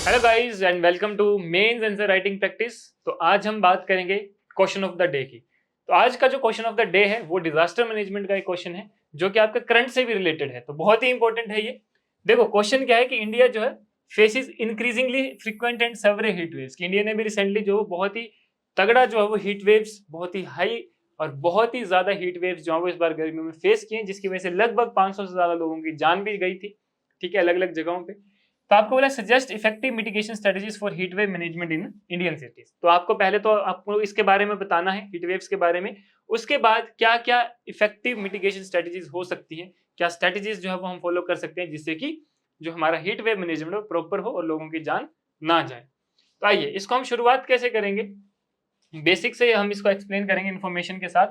Hello guys and welcome to mains answer writing practice. तो आज हम बात करेंगे क्वेश्चन ऑफ द डे की। तो आज का जो क्वेश्चन ऑफ द डे है वो डिजास्टर मैनेजमेंट का एक क्वेश्चन है जो कि आपका करंट से भी रिलेटेड है, तो बहुत ही इंपॉर्टेंट है ये। देखो क्वेश्चन क्या है कि इंडिया जो है faces increasingly frequent and severe heat waves. कि इंडिया ने भी रिसेंटली जो बहुत ही तगड़ा जो है वो हीट वेव्स, बहुत ही हाई और बहुत ही ज्यादा हीट वेव्स जो है वो इस बार गर्मियों में फेस किए, जिसकी वजह से लगभग 500 से ज्यादा लोगों की जान भी गई थी, ठीक है, अलग अलग जगहों पे। तो आपको बोला suggest effective mitigation strategies for heat wave management in Indian cities. तो आपको पहले तो आपको इसके बारे में बताना है, हीट वेव्स के बारे में। उसके बाद क्या क्या इफेक्टिव मिटिगेशन स्ट्रेटजीज हो सकती हैं, क्या स्ट्रेटजीज जो है वो हम फॉलो कर सकते हैं जिससे कि जो हमारा हीट वेव मैनेजमेंट हो प्रॉपर हो और लोगों की जान ना जाए। तो आइए इसको हम शुरुआत कैसे करेंगे, बेसिक से हम इसको एक्सप्लेन करेंगे इन्फॉर्मेशन के साथ।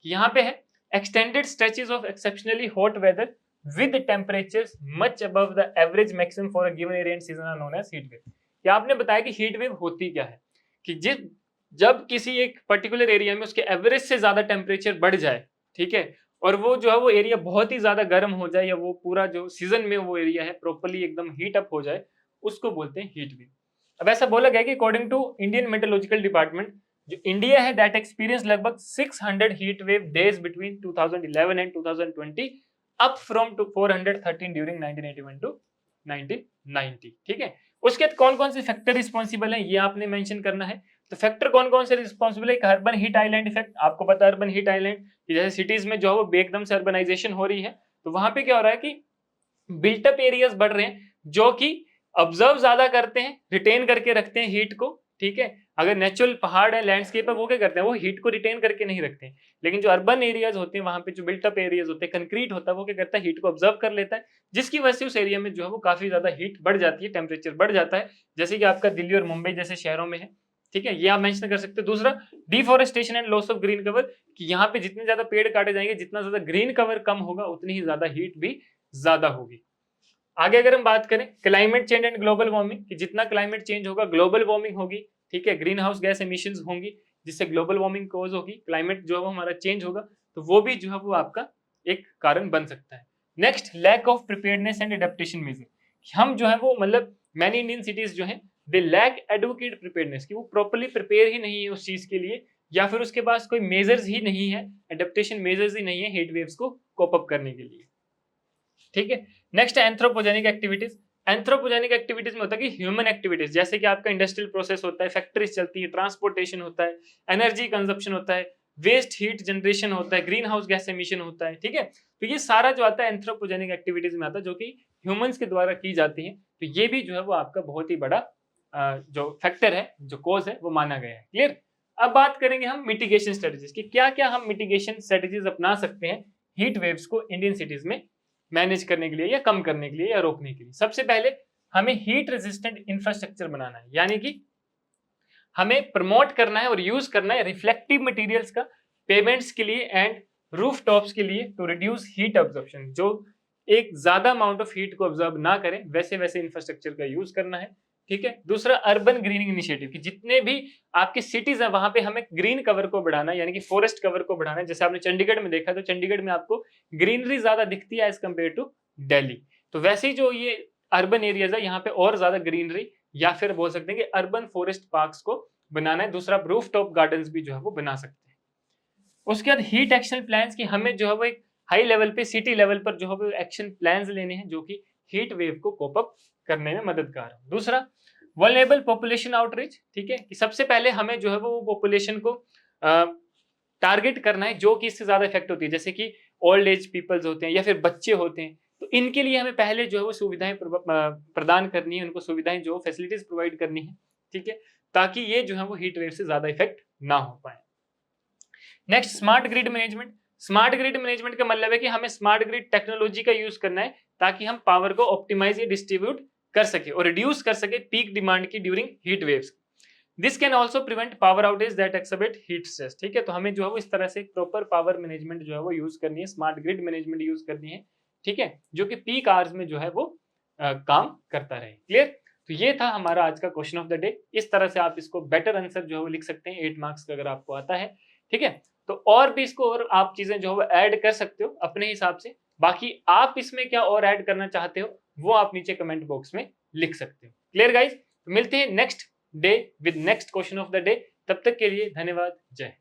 कि यहाँ पे है extended stretches of exceptionally hot weather with temperatures much above the average maximum for a given area and season are known as heat wave। क्या आपने बताया कि हीट वेव होती क्या है कि जब किसी एक पर्टिकुलर एरिया में उसके एवरेज से ज्यादा टेम्परेचर बढ़ जाए, ठीक है, और वो जो है वो एरिया बहुत ही ज्यादा गर्म हो जाए या वो पूरा जो सीजन में वो एरिया है प्रॉपर्ली एकदम हीट अप हो जाए, उसको बोलते हैं हीट वेव। अब ऐसा बोला गया कि according to Indian meteorological department, जो इंडिया है दैट एक्सपीरियंस लगभग 600 heat wave days between 2011 and 2020 up from to 413 during 1981 to 1990, ठीक है। उसके बाद कौन कौन से फैक्टर रिस्पॉन्सिबल है ये आपने मेंशन करना है। तो फैक्टर कौन कौन से रिस्पॉन्सिबल है? अर्बन हीट आइलैंड इफेक्ट, आपको पता है अर्बन हीट आइलैंड, जैसे सिटीज में जो है वो एकदम से अर्बनाइजेशन हो रही है, तो वहां पे क्या हो रहा है कि बिल्टअप एरियाज बढ़ रहे हैं जो कि ऑब्जर्व ज्यादा करते हैं, रिटेन करके रखते हैं हीट को, ठीक है। अगर नेचुरल पहाड़ है, लैंडस्केप है, वो क्या करते हैं, वो हीट को रिटेन करके नहीं रखते हैं। लेकिन जो अर्बन एरियाज होते हैं वहां पे जो बिल्टअप एरियाज होते हैं, कंक्रीट होता है, वो क्या करता है, हीट को ऑब्जर्व कर लेता है, जिसकी वजह से उस एरिया में जो है वो काफी ज्यादा हीट बढ़ जाती है, टेम्परेचर बढ़ जाता है, जैसे कि आपका दिल्ली और मुंबई जैसे शहरों में है, ठीक है, ये आप मेंशन कर सकते हो। दूसरा deforestation and loss of green cover, कि यहाँ पे जितने ज्यादा पेड़ काटे जाएंगे, जितना ज्यादा ग्रीन कवर कम होगा, उतनी ही ज्यादा हीट भी ज्यादा होगी। आगे अगर हम बात करें climate change and global warming, कि जितना क्लाइमेट चेंज होगा ग्लोबल वार्मिंग होगी, ठीक है, ग्रीन हाउस गैस एमिशंस होंगी, जिससे ग्लोबल वार्मिंग कॉज होगी, क्लाइमेट जो है वो हमारा चेंज होगा, तो वो भी जो है वो आपका एक कारण बन सकता है। Next lack of preparedness and adaptation measure, हम जो है वो मतलब मैनी इंडियन सिटीज जो है दे लैक एडवोकेट प्रिपेयर्डनेस, कि वो प्रॉपर्ली प्रिपेयर ही नहीं है उस चीज के लिए, या फिर उसके पास कोई मेजर्स ही नहीं है, एडेप्टेशन मेजर्स ही नहीं है हीट वेव्स को कोप अप करने के लिए, ठीक है। Next anthropogenic activities, anthropogenic activities में होता है कि ह्यूमन एक्टिविटीज, जैसे कि आपका इंडस्ट्रियल प्रोसेस होता है, फैक्ट्रीज चलती है, ट्रांसपोर्टेशन होता है, एनर्जी कंजप्शन होता है, वेस्ट हीट जनरेशन होता है, ग्रीन हाउस गैस एमिशन होता है, ठीक है। तो ये सारा जो आता है एंथ्रोपोजेनिक एक्टिविटीज में आता है, जो कि ह्यूमंस के द्वारा की जाती है। तो ये भी जो है वो आपका बहुत ही बड़ा जो फैक्टर है, जो कॉज है, वो माना गया है। क्लियर। अब बात करेंगे हम मिटिगेशन स्ट्रेटेजीज की, क्या क्या हम मिटिगेशन स्ट्रेटेजीज अपना सकते हैं हीट वेव्स को इंडियन सिटीज में मैनेज करने के लिए या कम करने के लिए या रोकने के लिए। सबसे पहले हमें हीट रेजिस्टेंट इंफ्रास्ट्रक्चर बनाना है, यानी कि हमें प्रमोट करना है और यूज करना है रिफ्लेक्टिव मटेरियल्स का पेमेंट्स के लिए एंड रूफ टॉप्स के लिए, टू रिड्यूस हीट ऑब्जॉर्प्शन, जो एक ज्यादा अमाउंट ऑफ हीट को ऑब्जर्व ना करें, वैसे वैसे इंफ्रास्ट्रक्चर का यूज करना है, ठीक है। दूसरा अर्बन ग्रीनिंग इनिशिएटिव, कि जितने भी आपके सिटीज है वहां पे हमें ग्रीन कवर को बढ़ाना है, यानी कि फॉरेस्ट कवर को बढ़ाना है। जैसे आपने चंडीगढ़ में देखा, तो चंडीगढ़ में आपको ग्रीनरी ज्यादा दिखती है एज कम्पेयर टू दिल्ली, तो वैसे ही जो ये अर्बन एरियाज है यहाँ पे और ज्यादा ग्रीनरी या फिर बोल सकते हैं कि अर्बन फॉरेस्ट पार्क्स को बनाना है। दूसरा रूफ टॉप गार्डन्स भी जो है वो बना सकते हैं। उसके बाद हीट एक्शन प्लान्स, की हमें जो है वो एक हाई लेवल पे, सिटी लेवल पर जो है वो एक्शन प्लान्स लेने हैं जो कि हीट वेव को कोप अप करने में मददगार हो। दूसरा वल्नरेबल पॉपुलेशन आउटरीच, ठीक है, कि सबसे पहले हमें जो है वो पॉपुलेशन को टारगेट करना है जो कि इससे ज्यादा इफेक्ट होती है, जैसे कि ओल्ड एज पीपल्स होते हैं या फिर बच्चे होते हैं, तो इनके लिए हमें पहले जो है वो सुविधाएं प्रदान करनी है, उनको सुविधाएं जो फैसिलिटीज प्रोवाइड करनी है, ठीक है, ताकि ये जो है वो हीट वेव से ज्यादा इफेक्ट ना हो पाए। Next smart grid management, smart grid management का मतलब है कि हमें स्मार्ट ग्रिड टेक्नोलॉजी का यूज करना है ताकि हम पावर को ऑप्टिमाइज या डिस्ट्रीब्यूट कर सके और रिड्यूस कर सके पीक डिमांड की during heat waves. This can also prevent power outage that xBet heat stress, ठीक है। तो हमें जो है वो इस तरह से प्रॉपर पावर मैनेजमेंट जो है वो यूज करनी है, स्मार्ट ग्रिड मैनेजमेंट यूज करनी है, ठीक है, जो कि पीक आवर्स में जो है वो काम करता रहे। क्लियर। तो ये था हमारा आज का क्वेश्चन ऑफ द डे। इस तरह से आप इसको बेटर आंसर जो है वो लिख सकते हैं 8 मार्क्स का अगर आपको आता है, ठीक है। तो और भी इसको और आप चीजें जो है वो ऐड कर सकते हो अपने हिसाब से। बाकी आप इसमें क्या और ऐड करना चाहते हो वो आप नीचे कमेंट बॉक्स में लिख सकते हो। Clear guys. तो मिलते हैं next day with next question of the day. तब तक के लिए धन्यवाद। जय हिंद।